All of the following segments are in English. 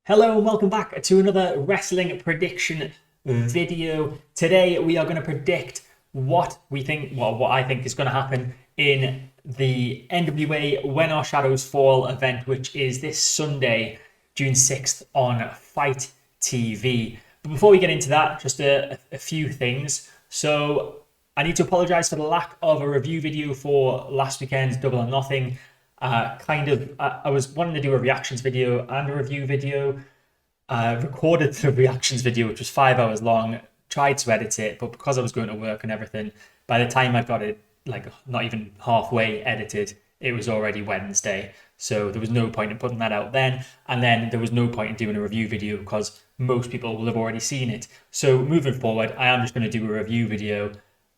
Hello and welcome back to another wrestling prediction video. Today we are going to predict what I think is going to happen in the NWA When Our Shadows Fall event, which is this Sunday, June 6th on Fight TV. But before we get into that, just a few things. So I need to apologize for the lack of a review video for last weekend's Double or Nothing. I was wanting to do a reactions video and a review video. Recorded the reactions video, which was 5 hours long, tried to edit it, but because I was going to work and everything, by the time I got it like not even halfway edited, it was already Wednesday. So there was no point in putting that out then, and then there was no point in doing a review video because most people will have already seen it. So moving forward, I am just going to do a review video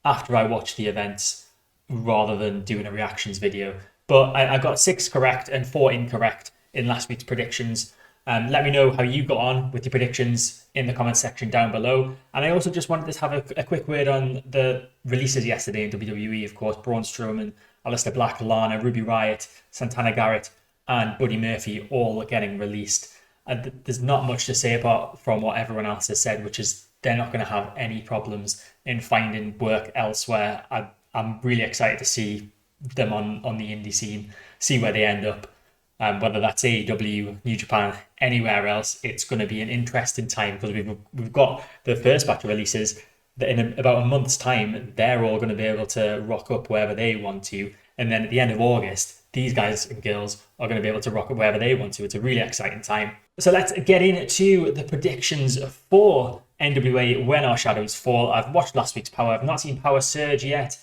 after I watch the events rather than doing a reactions video. But I got 6 correct and 4 incorrect in last week's predictions. Let me know how you got on with your predictions in the comment section down below. And I also just wanted to have a quick word on the releases yesterday in WWE. Of course, Braun Strowman, Aleister Black, Lana, Ruby Riott, Santana Garrett, and Buddy Murphy all getting released. And there's not much to say apart from what everyone else has said, which is they're not going to have any problems in finding work elsewhere. I'm really excited to see them on the indie scene, see where they end up. Whether that's AEW, New Japan, anywhere else, it's going to be an interesting time because we've got the first batch of releases that in about a month's time, they're all going to be able to rock up wherever they want to. And then at the end of August, these guys and girls are going to be able to rock up wherever they want to. It's a really exciting time. So let's get into the predictions for NWA When Our Shadows Fall. I've watched last week's Power. I've not seen Power Surge yet.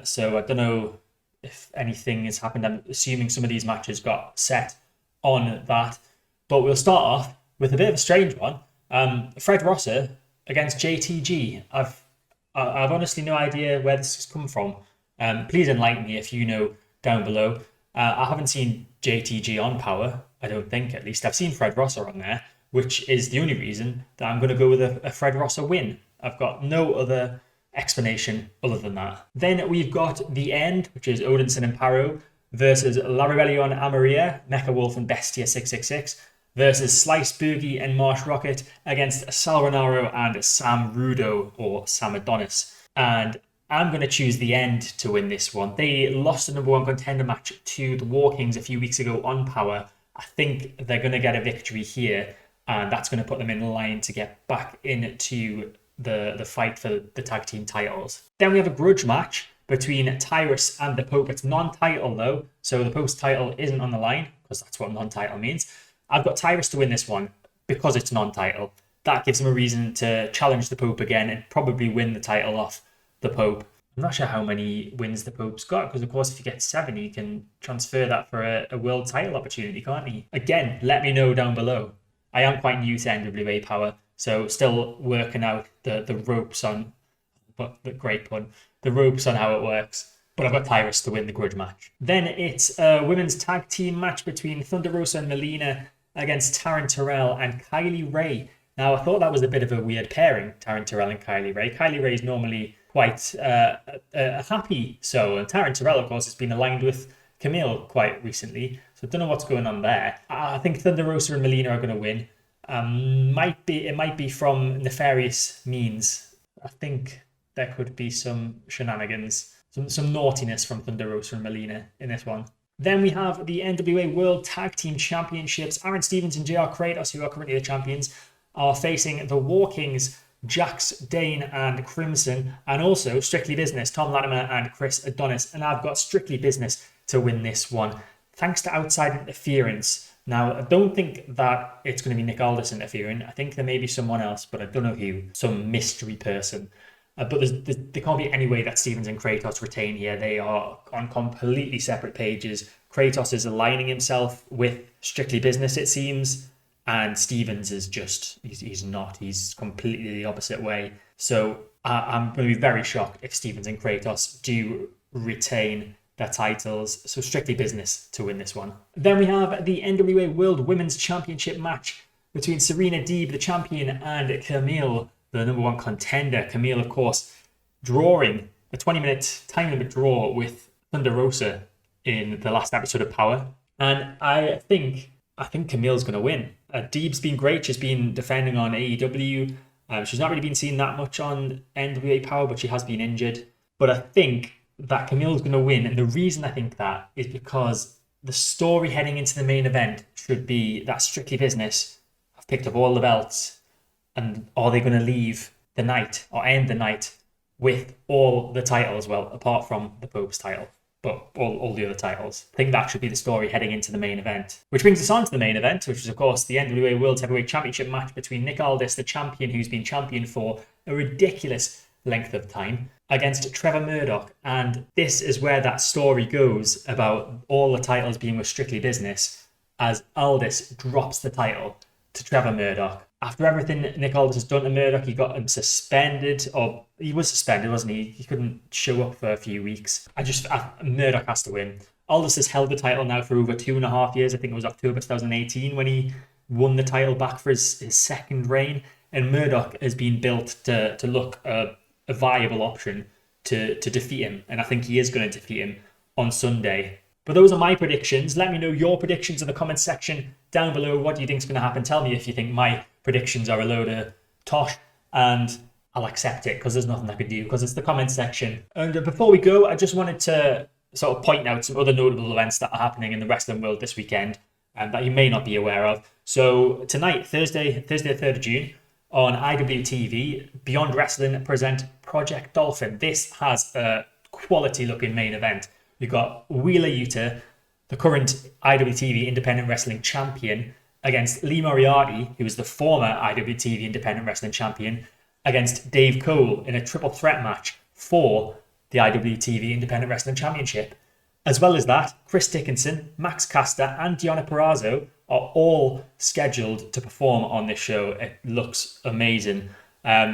So I don't know if anything has happened. I'm assuming some of these matches got set on that. But we'll start off with a bit of a strange one. Fred Rosa against JTG. I've honestly no idea where this has come from. Please enlighten me if you know down below. I haven't seen JTG on Power, I don't think, at least. I've seen Fred Rosa on there, which is the only reason that I'm going to go with a Fred Rosa win. I've got no other explanation other than that. Then we've got The End, which is Odinson and Paro versus La Rebelion, Amarilla, Mecha Wolf and Bestia 666 versus Slice, Boogie and Marshe Rockett against Sal Rinauro and Sam Rudo or Sam Adonis. And I'm going to choose The End to win this one. They lost the #1 contender match to the War Kings a few weeks ago on Power. I think they're going to get a victory here, and that's going to put them in line to get back into the fight for the tag team titles. Then we have a grudge match between Tyrus and the Pope. It's non-title though, so the Pope's title isn't on the line because that's what non-title means. I've got Tyrus to win this one because it's non-title. That gives him a reason to challenge the Pope again and probably win the title off the Pope. I'm not sure how many wins the Pope's got because of course if you get 7 you can transfer that for a world title opportunity, can't you? Again, let me know down below. I am quite new to NWA Power, so still working out the ropes on, but the great pun, the ropes on how it works. But I've got Tyrus to win the grudge match. Then it's a women's tag team match between Thunder Rosa and Melina against Taryn, Terrell and Kylie Ray. Now I thought that was a bit of a weird pairing, Taryn, Terrell and Kylie Ray. Kylie Ray is normally quite a happy soul, and Taryn Terrell of course has been aligned with Kamille quite recently. So I don't know what's going on there. I think Thunder Rosa and Melina are going to win. It might be from nefarious means. I think there could be some shenanigans, some naughtiness from Thunder Rosa and Melina in this one. Then we have the NWA World Tag Team Championships. Aaron Stevens and JR Kratos, who are currently the champions, are facing the War Kings, Jax, Dane and Crimson, and also Strictly Business, Tom Latimer and Chris Adonis. And I've got Strictly Business to win this one, thanks to outside interference. Now, I don't think that it's going to be Nick Aldis interfering. I think there may be someone else, but I don't know who. Some mystery person. But there can't be any way that Stevens and Kratos retain here. They are on completely separate pages. Kratos is aligning himself with Strictly Business, it seems. And Stevens is just, he's not. He's completely the opposite way. So I'm going to be very shocked if Stevens and Kratos do retain their titles. So Strictly Business to win this one. Then we have the NWA World Women's Championship match between Serena, Deeb, the champion, and Kamille, the #1 contender. Kamille, of course, drawing a 20-minute time limit draw with Thunder Rosa in the last episode of Power. And I think Kamille's going to win. Deeb's been great. She's been defending on AEW. She's not really been seen that much on NWA Power, but she has been injured. But I think that Kamille's going to win. And the reason I think that is because the story heading into the main event should be that Strictly Business have picked up all the belts. And are they going to leave the night or end the night with all the titles? Well, apart from the Pope's title, but all the other titles. I think that should be the story heading into the main event. Which brings us on to the main event, which is, of course, the NWA World Heavyweight Championship match between Nick Aldis, the champion who's been champion for a ridiculous length of time, against Trevor Murdoch. And this is where that story goes about all the titles being with Strictly Business, as Aldis drops the title to Trevor Murdoch. After everything Nick Aldis has done to Murdoch, he got him suspended, or he was suspended, wasn't he? He couldn't show up for a few weeks. Murdoch has to win. Aldis has held the title now for over 2.5 years. I think it was October 2018 when he won the title back for his second reign. And Murdoch has been built to look a viable option to defeat him. And I think he is going to defeat him on Sunday. But those are my predictions. Let me know your predictions in the comments section down below. What do you think is going to happen? Tell me if you think my predictions are a load of tosh, and I'll accept it because there's nothing I can do because it's the comment section. And before we go, I just wanted to sort of point out some other notable events that are happening in the wrestling world this weekend and that you may not be aware of. So tonight, Thursday the 3rd of June, on IWTV, Beyond Wrestling present Project Dolphin. This has a quality-looking main event. We've got Wheeler Yuta, the current IWTV Independent Wrestling Champion, against Lee Moriarty, who is the former IWTV Independent Wrestling Champion, against Dave Cole in a triple threat match for the IWTV Independent Wrestling Championship. As well as that, Chris Dickinson, Max Caster, and Deonna Purrazzo are all scheduled to perform on this show. It looks amazing.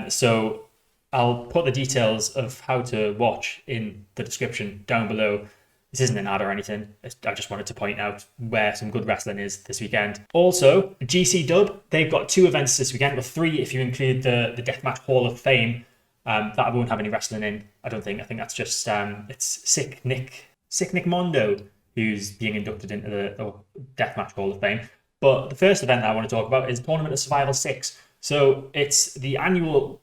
So I'll put the details of how to watch in the description down below. This isn't an ad or anything. I just wanted to point out where some good wrestling is this weekend. Also, GC Dub, they've got 2 events this weekend, or 3 if you include the Deathmatch Hall of Fame. That won't have any wrestling in, I don't think. I think that's just, it's Sick Nick Mondo who's being inducted into the Deathmatch Hall of Fame. But the first event that I want to talk about is Tournament of Survival 6. So it's the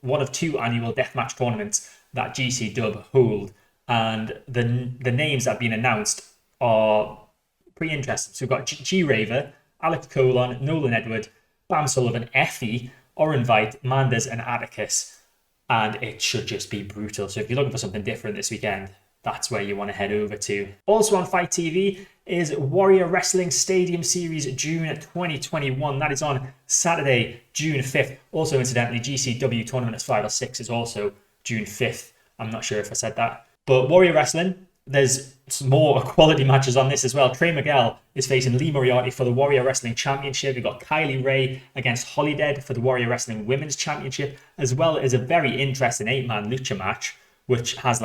one of 2 annual Deathmatch tournaments that GC Dub hold. And the names that have been announced are pretty interesting. So we've got G Raver, Alex Colon, Nolan Edward, Bam Sullivan, Effie, Oren Veit, Manders, and Atticus. And it should just be brutal. So if you're looking for something different this weekend, that's where you want to head over to. Also on Fight TV is Warrior Wrestling Stadium Series June 2021. That is on Saturday, June 5th. Also, incidentally, GCW Tournament of Survival 6 is also June 5th. I'm not sure if I said that. But Warrior Wrestling, there's some more quality matches on this as well. Trey Miguel is facing Lee Moriarty for the Warrior Wrestling Championship. We've got Kylie Ray against Holidead for the Warrior Wrestling Women's Championship, as well as a very interesting 8-man lucha match, which has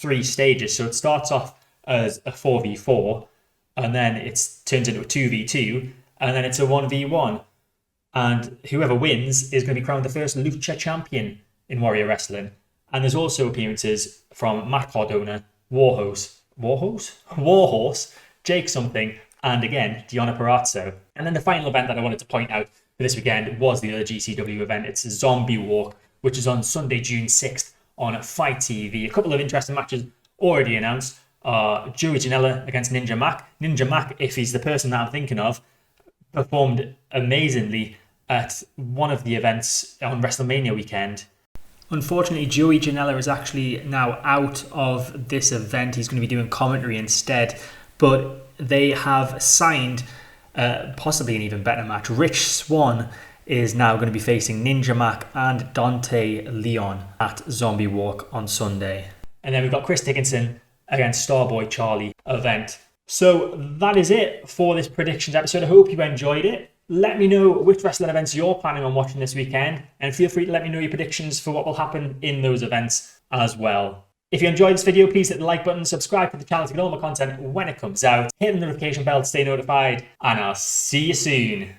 3 stages. So it starts off as a 4v4, and then it turns into a 2v2, and then it's a 1v1. And whoever wins is going to be crowned the first lucha champion in Warrior Wrestling. And there's also appearances from Matt Cardona, Warhorse, Jake Something, and again, Deonna Purrazzo. And then the final event that I wanted to point out for this weekend was the other GCW event. It's Zombie Walk, which is on Sunday, June 6th on Fight TV. A couple of interesting matches already announced are Joey Janela against Ninja Mac. Ninja Mac, if he's the person that I'm thinking of, performed amazingly at one of the events on WrestleMania weekend. Unfortunately, Joey Janela is actually now out of this event. He's going to be doing commentary instead. But they have signed possibly an even better match. Rich Swann is now going to be facing Ninja Mac and Dante Leon at Zombie Walk on Sunday. And then we've got Chris Dickinson against Starboy Charlie event. So that is it for this predictions episode. I hope you enjoyed it. Let me know which wrestling events you're planning on watching this weekend, and feel free to let me know your predictions for what will happen in those events as well. If you enjoyed this video, please hit the like button, subscribe to the channel to get all my content when it comes out, hit the notification bell to stay notified, and I'll see you soon.